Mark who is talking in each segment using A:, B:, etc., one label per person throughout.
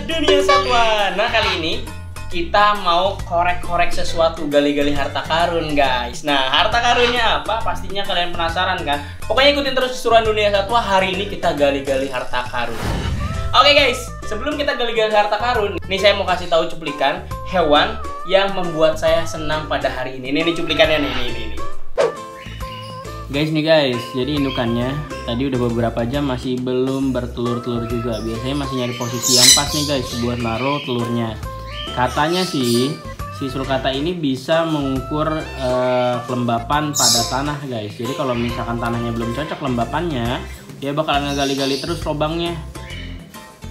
A: dunia satwa. Nah, kali ini kita mau korek-korek sesuatu, gali-gali harta karun, guys. Nah, harta karunnya apa? Pastinya kalian penasaran kan? Pokoknya ikutin terus keseruan dunia satwa. Hari ini kita gali-gali harta karun. Oke guys, sebelum kita gali-gali harta karun, nih saya mau kasih tahu cuplikan hewan yang membuat saya senang pada hari ini. Ini cuplikannya nih, ini. Guys nih guys, jadi indukannya tadi udah beberapa jam masih belum bertelur-telur juga. Biasanya masih nyari posisi yang pas nih guys buat naruh telurnya. Katanya sih si sulcata ini bisa mengukur kelembapan pada tanah guys. Jadi kalau misalkan tanahnya belum cocok lembapannya, dia bakalan ngegali-gali terus lubangnya.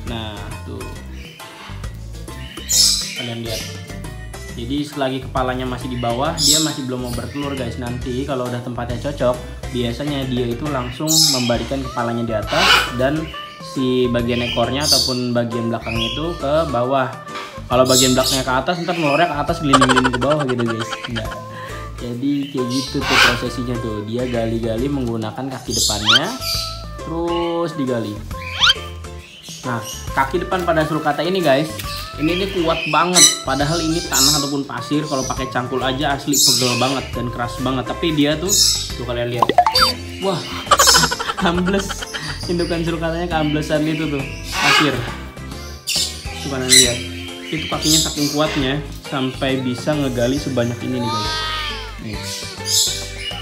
A: Nah tuh, kalian lihat. Jadi selagi kepalanya masih di bawah, dia masih belum mau bertelur guys. Nanti kalau udah tempatnya cocok, biasanya dia itu langsung membalikan kepalanya di atas dan si bagian ekornya ataupun bagian belakangnya itu ke bawah. Kalau bagian belakangnya ke atas, ntar telurnya ke atas gelinding-gelinding ke bawah gitu guys. Nah, jadi kayak gitu tuh prosesinya tuh. Dia gali-gali menggunakan kaki depannya, terus digali. Nah, kaki depan pada sulcata ini guys, ini kuat banget. Padahal ini tanah ataupun pasir, kalau pakai cangkul aja asli pegel banget dan keras banget. Tapi dia tuh kalian lihat, wah, ambles. Indukan sulcatanya keamblesan itu tuh pasir. Tuh kalian lihat, itu kakinya saking kuatnya sampai bisa ngegali sebanyak ini nih guys. Nih.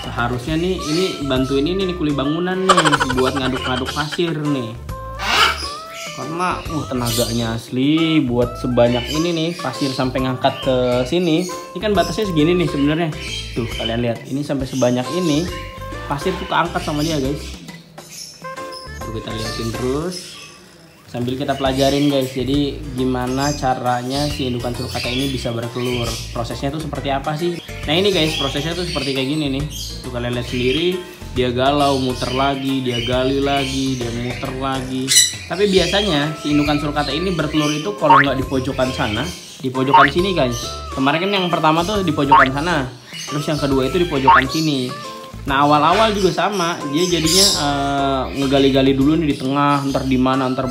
A: Seharusnya nih ini bantuin ini nih kuli bangunan nih buat ngaduk-ngaduk pasir nih. Karena tenaganya asli buat sebanyak ini nih pasir sampai ngangkat ke sini. Ini kan batasnya segini nih sebenarnya. Tuh kalian lihat, ini sampai sebanyak ini pasir tuh keangkat sama dia guys. Tuh kita liatin terus sambil kita pelajarin guys. Jadi gimana caranya si indukan sulcata ini bisa bertelur? Prosesnya tuh seperti apa sih? Nah ini guys, prosesnya tuh seperti kayak gini nih. Tuh kalian lihat sendiri, dia galau, muter lagi, dia gali lagi, dia muter lagi. Tapi biasanya si indukan sulcata ini bertelur itu kalau nggak di pojokan sana, di pojokan sini guys. Kemarin kan yang pertama tuh di pojokan sana, terus yang kedua itu di pojokan sini. Nah awal-awal juga sama, dia jadinya ngegali-gali dulu nih di tengah, ntar di mana, ntar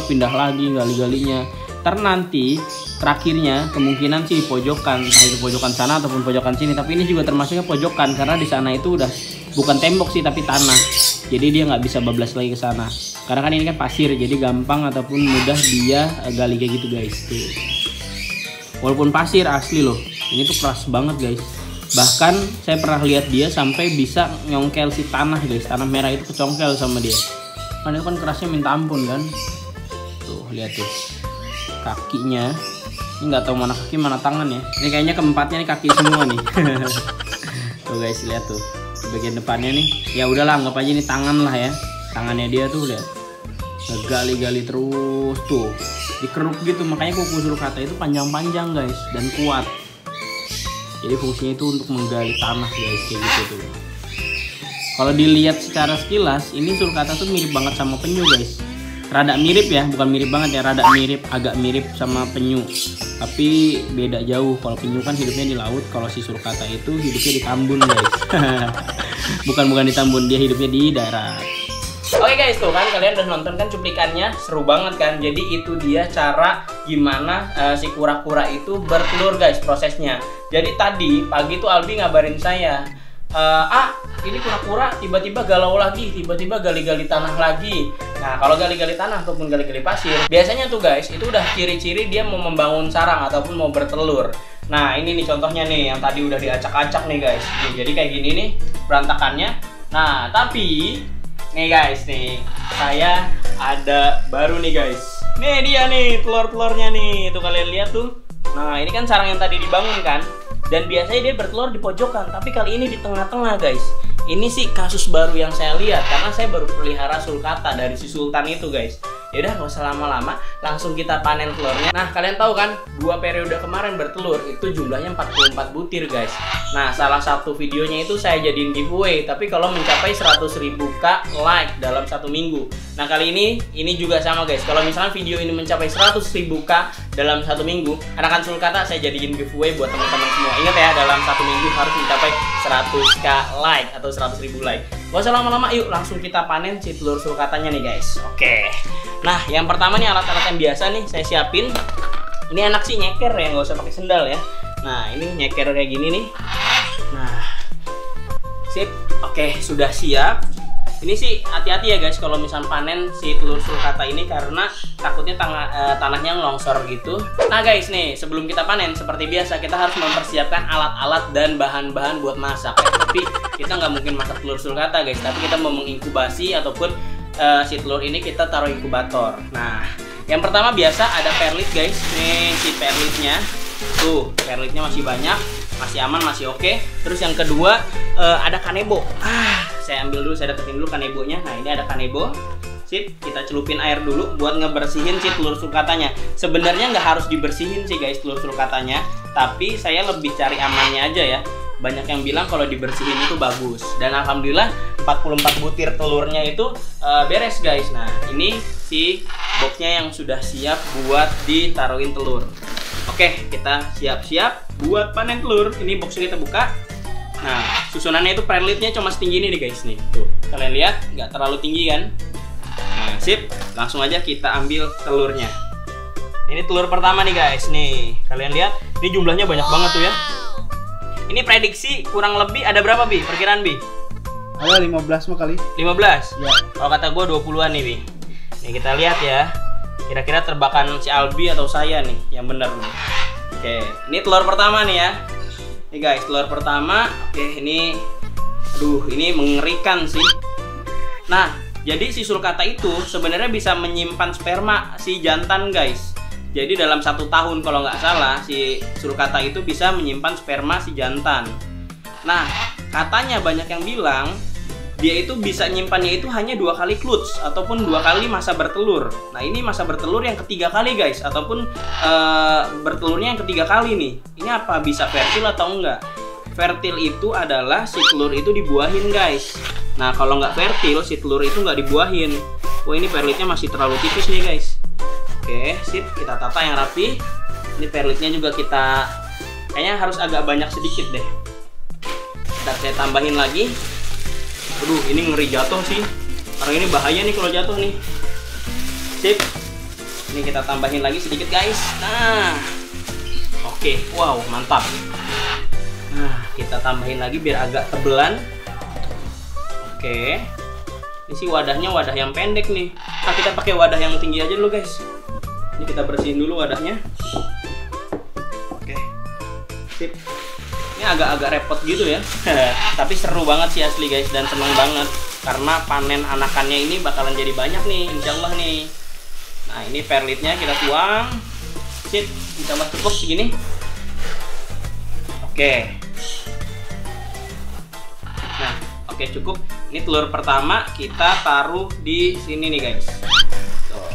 A: pindah lagi gali-galinya. Ntar nanti terakhirnya kemungkinan sih di pojokan, entah itu pojokan sana ataupun pojokan sini. Tapi ini juga termasuknya pojokan karena di sana itu udah bukan tembok sih tapi tanah. Jadi dia nggak bisa bablas lagi ke sana. Karena kan ini kan pasir, jadi gampang ataupun mudah dia gali kayak gitu guys. Tuh. Walaupun pasir asli loh, ini tuh keras banget guys. Bahkan saya pernah lihat dia sampai bisa nyongkel si tanah guys. Tanah merah itu kecongkel sama dia. Kan itu kan kerasnya minta ampun kan. Tuh lihat tuh kakinya. Ini nggak tahu mana kaki mana tangan ya. Ini kayaknya keempatnya nih kaki semua nih. Tuh guys lihat tuh bagian depannya nih. Ya udahlah anggap aja ini tangan lah ya. Tangannya dia tuh lihat. Gali-gali terus tuh dikeruk gitu. Makanya kuku sulcata itu panjang-panjang guys dan kuat. Jadi fungsinya itu untuk menggali tanah guys kayak gitu tuh. Kalau dilihat secara sekilas ini sulcata tuh mirip banget sama penyu guys. Rada mirip ya, bukan mirip banget ya, rada mirip, agak mirip sama penyu. Tapi beda jauh. Kalau penyu kan hidupnya di laut, kalau si sulcata itu hidupnya di tambun guys. bukan di tambun, dia hidupnya di darat. Oke guys, tuh kan kalian udah nonton kan cuplikannya, seru banget kan. Jadi itu dia cara gimana si kura-kura itu bertelur guys, prosesnya. Jadi tadi pagi tuh Albi ngabarin saya, ini kura-kura tiba-tiba galau lagi, tiba-tiba gali-gali tanah lagi. Nah kalau gali-gali tanah ataupun gali-gali pasir, biasanya tuh guys itu udah ciri-ciri dia mau membangun sarang ataupun mau bertelur. Nah ini nih contohnya nih yang tadi udah diacak-acak nih guys. Jadi kayak gini nih berantakannya. Nah tapi nih guys nih, saya ada baru nih guys. Nih dia nih telur-telurnya nih, tuh kalian lihat tuh. Nah ini kan sarang yang tadi dibangun kan. Dan biasanya dia bertelur di pojokan, tapi kali ini di tengah-tengah guys. Ini sih kasus baru yang saya lihat karena saya baru pelihara sulcata dari si sultan itu guys. Yaudah gak usah lama-lama, langsung kita panen telurnya. Nah kalian tahu kan 2 periode kemarin bertelur itu jumlahnya 44 butir guys. Nah salah satu videonya itu saya jadiin giveaway, tapi kalau mencapai 100.000 like dalam 1 minggu. Nah kali ini juga sama guys. Kalau misalnya video ini mencapai 100.000 dalam 1 minggu anakan sulcata saya jadiin giveaway buat teman-teman semua. Ingat ya, dalam 1 minggu harus mencapai 100k like atau 100.000 like. Gak usah lama-lama, yuk langsung kita panen si telur sulcatanya nih guys. Oke. Nah, yang pertama nih alat-alat yang biasa nih saya siapin. Ini enak sih nyeker ya, nggak usah pakai sendal ya. Nah, ini nyeker kayak gini nih. Nah, sip. Oke, sudah siap. Ini sih hati-hati ya guys kalau misal panen si telur sulcata ini karena takutnya tanahnya longsor gitu. Nah guys nih, sebelum kita panen seperti biasa kita harus mempersiapkan alat-alat dan bahan-bahan buat masak. Tapi kita nggak mungkin masak telur sulcata guys, tapi kita mau menginkubasi ataupun si telur ini kita taruh inkubator. Nah, yang pertama biasa ada perlit guys. Nih si perlitnya. Tuh, perlitnya masih banyak, masih aman, masih oke. Terus yang kedua ada kanebo. Saya ambil dulu, saya deketin dulu kanebonya. Nah, ini ada kanebo. Sip, kita celupin air dulu buat ngebersihin si telur sulcatanya. Sebenarnya nggak harus dibersihin sih guys telur sulcatanya, tapi saya lebih cari amannya aja ya. Banyak yang bilang kalau dibersihin itu bagus. Dan alhamdulillah 44 butir telurnya itu beres guys. Nah, ini si boxnya yang sudah siap buat ditaruhin telur. Oke, kita siap-siap buat panen telur. Ini boxnya kita buka. Nah, susunannya itu perlitnya cuma setinggi ini nih guys nih. Tuh, kalian lihat nggak terlalu tinggi kan? Nah, sip. Langsung aja kita ambil telurnya. Ini telur pertama nih guys. Nih, kalian lihat. Ini jumlahnya banyak banget tuh ya. Ini prediksi kurang lebih ada berapa Bi? Perkiraan Bi?
B: Ada 15 mah kali.
A: 15?
B: Ya.
A: Kalau kata gue 20-an nih Bi. Nih kita lihat ya. Kira-kira terbakan si Albi atau saya nih yang benar nih. Oke, ini telur pertama nih ya. Nih guys, telur pertama. Oke, ini aduh, ini mengerikan sih. Nah, jadi si sulcata itu sebenarnya bisa menyimpan sperma si jantan guys. Jadi dalam 1 tahun kalau nggak salah si sulcata itu bisa menyimpan sperma si jantan. Nah, katanya banyak yang bilang dia itu bisa nyimpannya itu hanya 2 kali clutch ataupun 2 kali masa bertelur. Nah, ini masa bertelur yang ketiga kali guys, ataupun bertelurnya yang ketiga kali nih. Ini apa bisa fertil atau enggak? Fertil itu adalah si telur itu dibuahin guys. Nah, kalau nggak fertil si telur itu nggak dibuahin. Wah, ini perlitnya masih terlalu tipis nih guys. Oke, sip, kita tata yang rapi. Ini perlitnya juga kita kayaknya harus agak banyak sedikit deh. Ntar saya tambahin lagi. Aduh, ini ngeri jatuh sih. Karena ini bahaya nih kalau jatuh nih. Sip. Ini kita tambahin lagi sedikit guys. Nah, oke, wow, mantap. Nah, kita tambahin lagi biar agak tebelan. Oke. Ini sih wadahnya wadah yang pendek nih. Nah, kita pakai wadah yang tinggi aja dulu guys. Ini kita bersihin dulu wadahnya. Oke. Sip. Ini agak-agak repot gitu ya. Tapi seru banget sih asli guys, dan seneng banget karena panen anakannya ini bakalan jadi banyak nih, insya Allah nih. Nah, ini perlitnya kita tuang. Sip, kita cukup segini. Oke. Nah, oke cukup. Ini telur pertama kita taruh di sini nih guys. Tuh.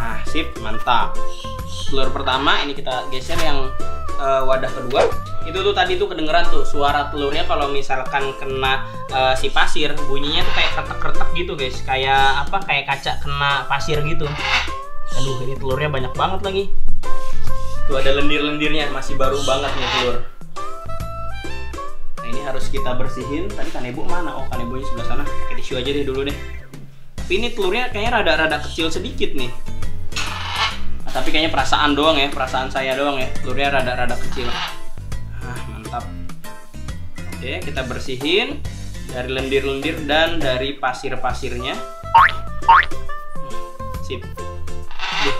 A: Nah, sip, mantap. Telur pertama ini kita geser yang wadah kedua. Itu tuh tadi tuh kedengeran tuh suara telurnya kalau misalkan kena si pasir, bunyinya tuh kayak kretek-kretek gitu guys, kayak apa, kayak kaca kena pasir gitu. Aduh, ini telurnya banyak banget lagi. Tuh ada lendir-lendirnya, masih baru banget nih telur. Nah, ini harus kita bersihin. Tadi kanebo mana? Oh, kanebonya sebelah sana. Pakai tisu aja deh dulu deh. Tapi ini telurnya kayaknya rada-rada kecil sedikit nih. Nah, tapi kayaknya perasaan doang ya, perasaan saya doang ya. Telurnya rada-rada kecil. Nah, mantap. Oke, kita bersihin dari lendir-lendir dan dari pasir-pasirnya. Sip.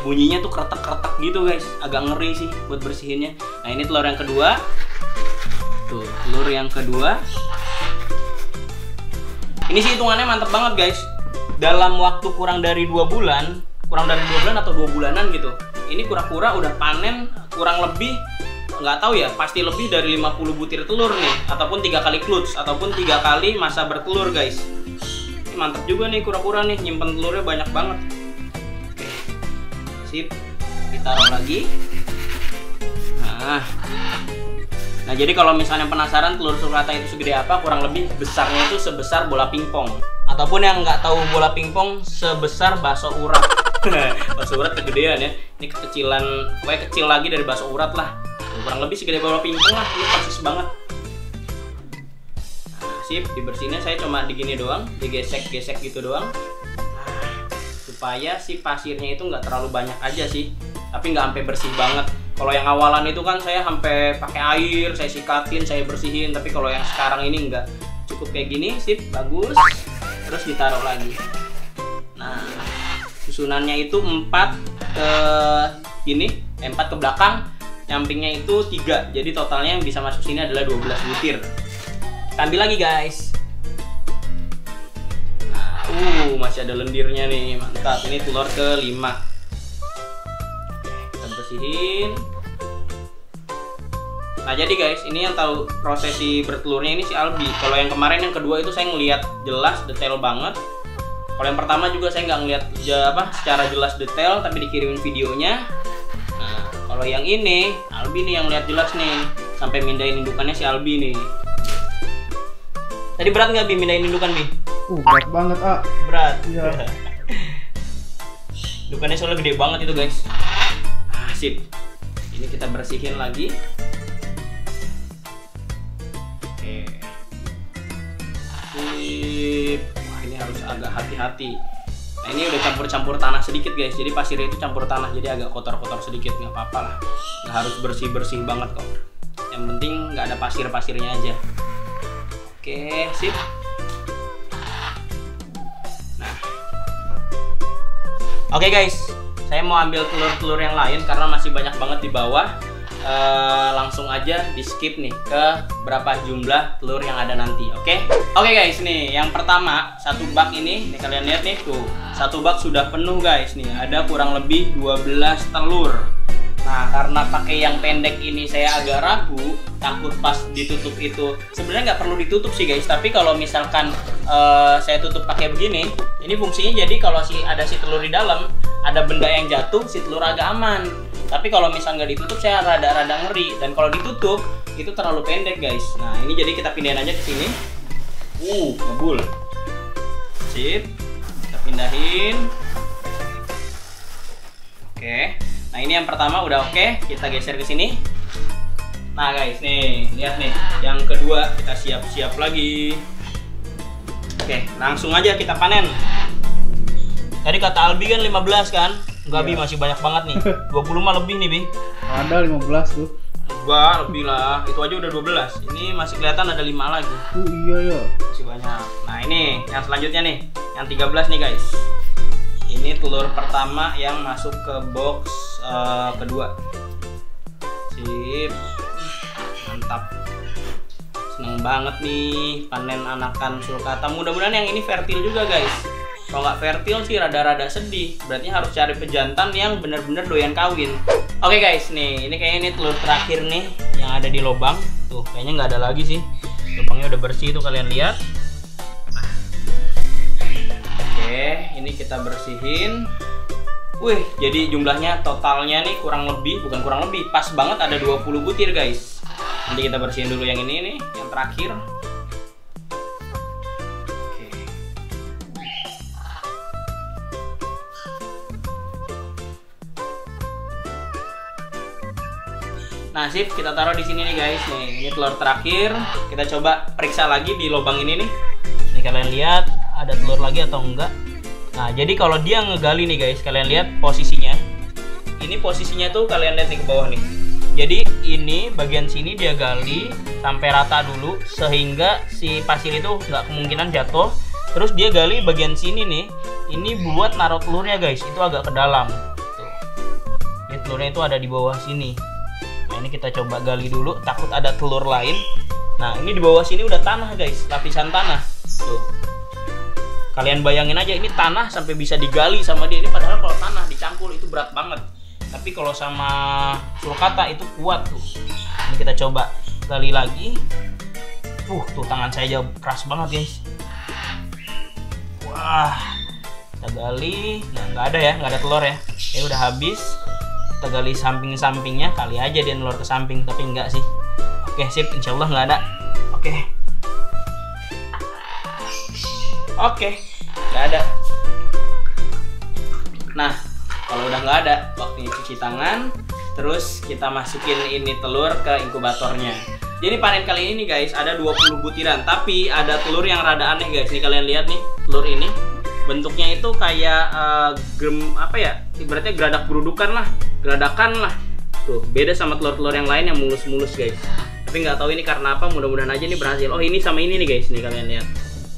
A: Bunyinya tuh kretek-kretek gitu guys, agak ngeri sih buat bersihinnya. Nah, ini telur yang kedua. Tuh, telur yang kedua. Ini sih hitungannya mantep banget guys. Dalam waktu kurang dari 2 bulan, atau 2 bulanan gitu. Ini kura-kura udah panen kurang lebih, nggak tahu ya, pasti lebih dari 50 butir telur nih, ataupun 3 kali clutch, ataupun 3 kali masa bertelur guys. Ini mantep juga nih kura-kura nih, nyimpen telurnya banyak banget. Oke, sip, ditaruh lagi. Nah, jadi kalau misalnya penasaran telur sulcata itu segede apa, kurang lebih besarnya itu sebesar bola pingpong, ataupun yang nggak tahu bola pingpong, sebesar bakso urat. Bakso urat kegedean ya. Ini kekecilan, pokoknya kecil lagi dari bakso urat lah. Kurang lebih segede bola pingpong lah. Ini persis banget. Nah, sip, dibersihinnya saya cuma digini doang, digesek-gesek gitu doang. Nah, supaya si pasirnya itu nggak terlalu banyak aja sih, tapi nggak sampai bersih banget. Kalau yang awalan itu kan saya sampai pakai air, saya sikatin, saya bersihin. Tapi kalau yang sekarang ini nggak, cukup kayak gini, sip, bagus. Terus ditaruh lagi. Nah, susunannya itu 4 ke gini, 4 ke belakang, nyampingnya itu 3. Jadi totalnya yang bisa masuk sini adalah 12 butir. Kita ambil lagi guys. Nah, masih ada lendirnya nih, mantap. Ini telur ke-5. Kita bersihin. Nah jadi guys, ini yang tahu prosesi bertelurnya ini si Albi. Kalau yang kemarin yang kedua itu saya ngelihat jelas detail banget. Kalau yang pertama juga saya nggak ngelihat secara jelas detail, tapi dikirimin videonya. Nah kalau yang ini Albi nih yang lihat jelas nih, sampai mindahin indukannya si Albi nih. Tadi berat nggak Bi mindahin indukan Bi?
B: Berat banget
A: Berat.
B: Iya.
A: Indukannya soalnya gede banget itu guys. Nah, sip. Ini kita bersihin lagi. Wah ini harus agak hati-hati. Nah ini udah campur-campur tanah sedikit guys. Jadi pasirnya itu campur tanah, jadi agak kotor-kotor sedikit, nggak apa-apa lah. Nggak harus bersih-bersih banget kok. Yang penting nggak ada pasir-pasirnya aja. Oke, sip. Nah, oke guys, saya mau ambil telur-telur yang lain karena masih banyak banget di bawah. Langsung aja di skip nih ke berapa jumlah telur yang ada nanti. Oke guys, nih yang pertama satu bak ini nih, kalian lihat nih tuh, satu bak sudah penuh guys. Nih ada kurang lebih 12 telur. Nah karena pakai yang pendek ini saya agak ragu, takut pas ditutup itu, sebenarnya nggak perlu ditutup sih guys, tapi kalau misalkan saya tutup pakai begini, ini fungsinya jadi kalau ada si telur di dalam, ada benda yang jatuh, si telur agak aman. Tapi kalau misal nggak ditutup saya rada-rada ngeri, dan kalau ditutup itu terlalu pendek guys. Nah ini jadi kita pindahin aja ke sini. Ngebul. Sip. Kita pindahin. Oke. Nah ini yang pertama udah oke. Kita geser ke sini. Nah guys, nih lihat nih. Yang kedua kita siap-siap lagi. Oke, langsung aja kita panen. Tadi kata Albi kan 15 kan? Enggak Bi, masih banyak banget nih. 20 mah lebih nih Bi.
B: Ada 15 tuh.
A: Enggak, lebih lah. Itu aja udah 12. Ini masih kelihatan ada 5 lagi.
B: Iya ya.
A: Masih banyak. Nah ini yang selanjutnya nih, yang 13 nih guys. Ini telur pertama yang masuk ke box kedua. Sip. Mantap. Seneng banget nih panen anakan sulcata. Mudah-mudahan yang ini fertil juga guys. Kalau nggak fertil sih rada-rada sedih. Berarti harus cari pejantan yang bener-bener doyan kawin. Oke guys, nih ini kayaknya ini telur terakhir nih yang ada di lubang. Tuh kayaknya nggak ada lagi sih. Lubangnya udah bersih tuh, kalian lihat. Oke, ini kita bersihin. Wih, jadi jumlahnya totalnya nih bukan kurang lebih, pas banget ada 20 butir guys. Nanti kita bersihin dulu yang ini nih, yang terakhir. Nah sip, kita taruh di sini nih guys. Nih ini telur terakhir. Kita coba periksa lagi di lubang ini nih. Nih kalian lihat ada telur lagi atau enggak. Nah jadi kalau dia ngegali nih guys, kalian lihat posisinya. Ini posisinya tuh kalian lihat nih ke bawah nih. Jadi ini bagian sini dia gali sampai rata dulu, sehingga si pasir itu nggak kemungkinan jatuh. Terus dia gali bagian sini nih. Ini buat naruh telurnya guys. Itu agak ke dalam. Tuh. Ini telurnya itu ada di bawah sini. Nah ini kita coba gali dulu, takut ada telur lain. Nah ini di bawah sini udah tanah guys, lapisan tanah. Tuh. Kalian bayangin aja, ini tanah sampai bisa digali sama dia. Ini padahal kalau tanah dicangkul itu berat banget. Tapi kalau sama sulcata itu kuat tuh. Ini kita coba gali lagi. Tuh tangan saya jauh keras banget guys. Wah, kita gali. Nah nggak ada ya, nggak ada telur ya. Ini udah habis. Kita gali samping-sampingnya, kali aja dia nelur ke samping, tapi enggak sih. Oke sip, insya Allah nggak ada. Oke, nggak ada. Nah kalau udah nggak ada, waktunya cuci tangan. Terus kita masukin ini telur ke inkubatornya. Jadi panen kali ini nih guys, ada 20 butiran. Tapi ada telur yang rada aneh guys. Nih kalian lihat nih, telur ini bentuknya itu kayak apa ya? Ibaratnya geradak gerudukan lah, geradakan lah. Tuh, beda sama telur-telur yang lain yang mulus-mulus guys. Tapi nggak tahu ini karena apa, mudah-mudahan aja ini berhasil. Oh, ini sama ini nih guys, nih kalian lihat.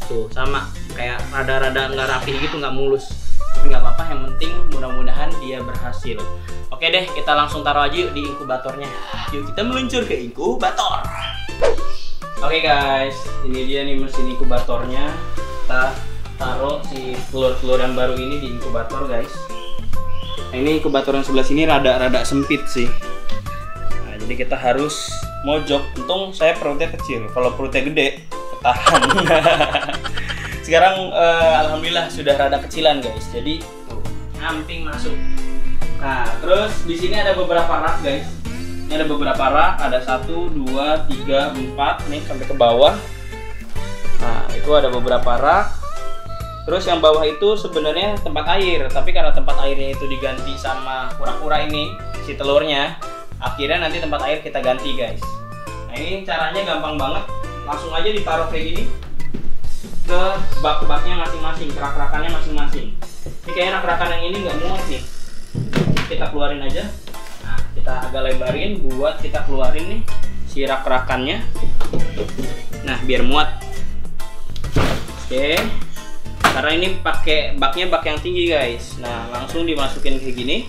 A: Tuh, sama kayak rada-rada nggak rapi gitu, nggak mulus. Tapi nggak apa-apa, yang penting mudah-mudahan dia berhasil. Oke deh, kita langsung taruh aja yuk di inkubatornya. Yuk kita meluncur ke inkubator. Oke guys, ini dia nih mesin inkubatornya. Kita taruh si telur-telur yang baru ini di inkubator guys. Nah, ini inkubator yang sebelah sini rada-rada sempit sih. Nah, jadi kita harus mojok. Untung saya perutnya kecil. Kalau perutnya gede, ketahan. Sekarang alhamdulillah sudah rada kecilan guys. Jadi tuh, nyamping masuk. Nah, terus di sini ada beberapa rak guys. Ini ada beberapa rak, ada 1, 2, 3, 4 nih sampai ke bawah. Nah, itu ada beberapa rak. Terus yang bawah itu sebenarnya tempat air, tapi karena tempat airnya itu diganti sama kura-kura ini, si telurnya, akhirnya nanti tempat air kita ganti guys. Nah, ini caranya gampang banget. Langsung aja ditaruh kayak gini ke bak-baknya masing-masing, kerak-rakannya masing-masing. Ini kayaknya rak-rakan yang ini nggak muat nih. Kita keluarin aja. Nah, kita agak lebarin buat kita keluarin nih si rak-rakannya. Nah, biar muat. Oke. Karena ini pakai baknya bak yang tinggi guys. Nah, langsung dimasukin kayak gini.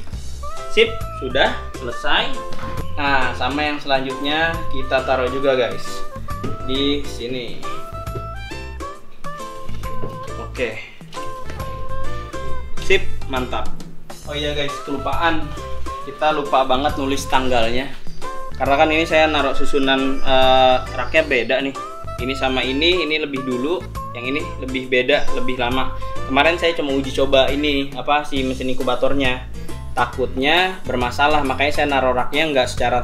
A: Sip, sudah selesai. Nah, sama yang selanjutnya kita taruh juga guys di sini. Oke. Sip, mantap. Oh iya guys, kelupaan. Kita lupa banget nulis tanggalnya. Karena kan ini saya naruh susunan raknya beda nih. Ini sama ini lebih dulu, yang ini lebih beda, lebih lama. Kemarin saya cuma uji coba ini apa si mesin inkubatornya. Takutnya bermasalah, makanya saya naruh raknya nggak secara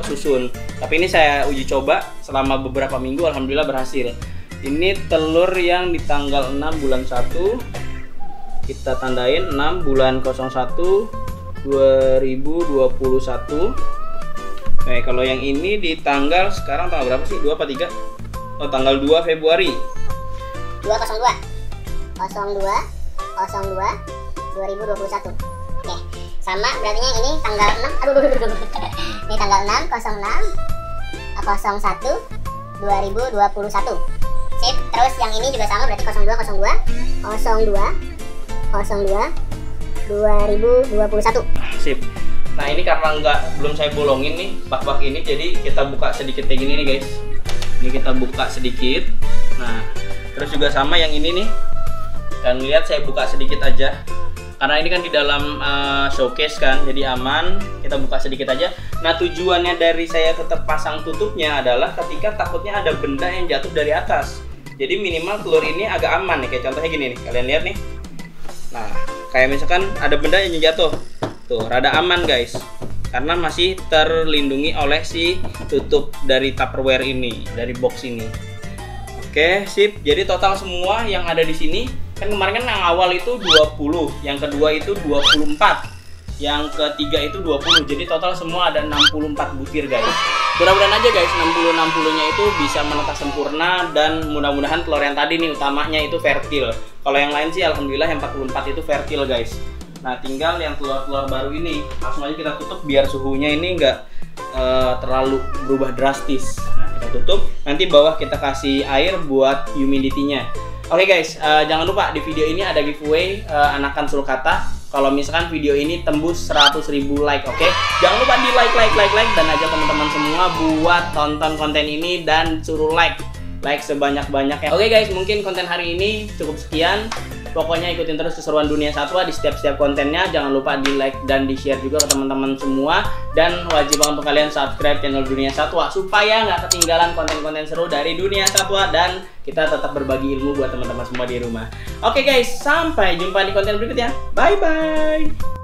A: kesusun. Tapi ini saya uji coba selama beberapa minggu, alhamdulillah berhasil. Ini telur yang di tanggal 6 bulan 1. Kita tandain 6 bulan 01 2021. Oke, kalau yang ini di tanggal sekarang tanggal berapa sih? 2 apa 3? Oh, tanggal 2 Februari.
C: 202 2021. Oke, sama berarti yang ini tanggal 6. Aduh. Ini tanggal 6 01 2021. Sip, terus yang ini juga sama berarti 02
A: Sip. Nah, ini karena belum saya bolongin nih bak-bak ini, jadi kita buka sedikit kayak gini nih guys. Ini kita buka sedikit. Nah, terus juga sama yang ini nih. Kalian lihat saya buka sedikit aja. Karena ini kan di dalam showcase kan, jadi aman. Kita buka sedikit aja. Nah, tujuannya dari saya tetap pasang tutupnya adalah ketika takutnya ada benda yang jatuh dari atas. Jadi minimal telur ini agak aman nih, kayak contohnya gini nih. Kalian lihat nih. Nah, kayak misalkan ada benda yang jatuh. Tuh, rada aman guys. Karena masih terlindungi oleh si tutup dari Tupperware ini, dari box ini. Oke, sip. Jadi total semua yang ada di sini, kan kemarin kan yang awal itu 20, yang kedua itu 24, yang ketiga itu 20. Jadi total semua ada 64 butir guys. Mudah-mudahan aja guys 60-60-nya itu bisa menetas sempurna, dan mudah-mudahan telur yang tadi nih utamanya itu fertil. Kalau yang lain sih alhamdulillah yang 44 itu fertil guys. Nah, tinggal yang telur-telur baru ini langsung aja kita tutup biar suhunya ini nggak terlalu berubah drastis. Nah, kita tutup. Nanti bawah kita kasih air buat humidity-nya. Oke guys, jangan lupa di video ini ada giveaway anakan sulcata. Kalau misalkan video ini tembus 100.000 like, oke? Jangan lupa di like dan ajak teman-teman semua buat tonton konten ini dan suruh like sebanyak-banyaknya. Oke guys, mungkin konten hari ini cukup sekian. Pokoknya ikutin terus keseruan Dunia Satwa di setiap kontennya. Jangan lupa di like dan di share juga ke teman-teman semua. Dan wajib banget untuk kalian subscribe channel Dunia Satwa supaya nggak ketinggalan konten-konten seru dari Dunia Satwa, dan kita tetap berbagi ilmu buat teman-teman semua di rumah. Oke guys, sampai jumpa di konten berikutnya. Bye bye.